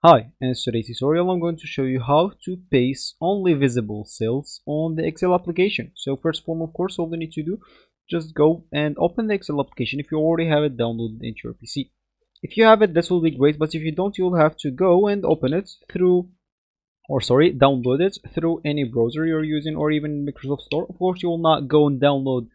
Hi, in today's tutorial I'm going to show you how to paste only visible cells on the Excel application. So first of all, of course, all you need to do, just go and open the Excel application if you already have it downloaded into your PC. If you have it, this will be great, but if you don't, you'll have to go and open it through, download it through any browser you're using or even Microsoft Store. Of course, you will not go and download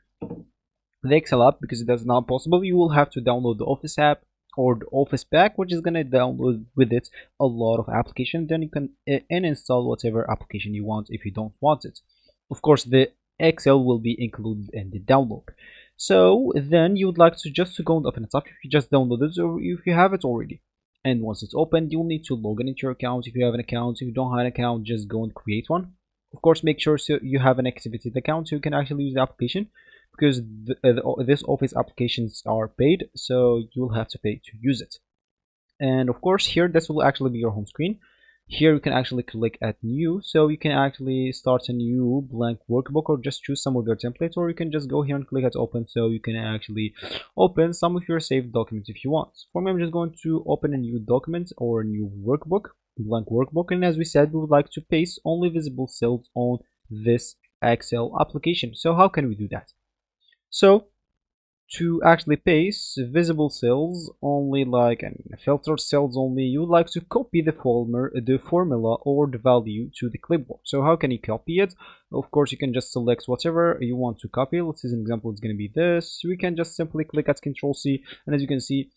the Excel app because that's not possible. You will have to download the Office app or the Office pack, which is gonna download with it a lot of applications. Then you can install whatever application you want if you don't want it. Of course, the Excel will be included in the download. So then you would like to just go and open it up if you just download it or if you have it already. And once it's opened, you'll need to log in into your account if you have an account. If you don't have an account, just go and create one. Of course, make sure so you have an activated account so you can actually use the application because this Office applications are paid, so you'll have to pay to use it. And of course, here this will actually be your home screen. Here you can actually click at new, so you can actually start a new blank workbook or just choose some of your templates, or you can just go here and click at open so you can actually open some of your saved documents if you want. For me, I'm just going to open a new document or a new workbook, blank workbook, and as we said, we would like to paste only visible cells on this Excel application. So how can we do that? So to actually paste visible cells only, like, and filtered cells only, you would like to copy the formula or the value to the clipboard. So how can you copy it? Of course, you can just select whatever you want to copy. Let's say an example, it's going to be this. We can just simply click at Control C, and as you can see,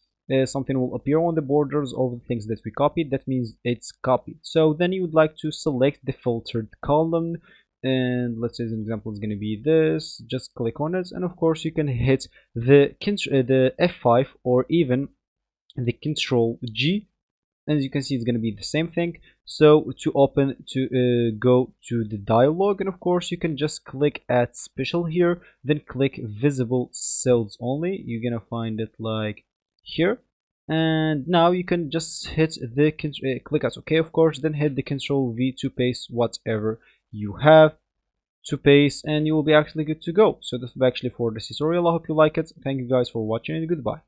something will appear on the borders of the things that we copied. That means it's copied. So then you would like to select the filtered column, and let's say an example is going to be this. Just click on it, and of course you can hit the F5 or even the Control G. As you can see, it's going to be the same thing. So to open, to go to the dialog, and of course you can just click at special here, then click visible cells only. You're gonna find it like here, and now you can just hit the click as OK, of course, then hit the Control V to paste whatever you have to paste, and you will be actually good to go. So this is actually for this tutorial. I hope you like it. Thank you guys for watching, and goodbye.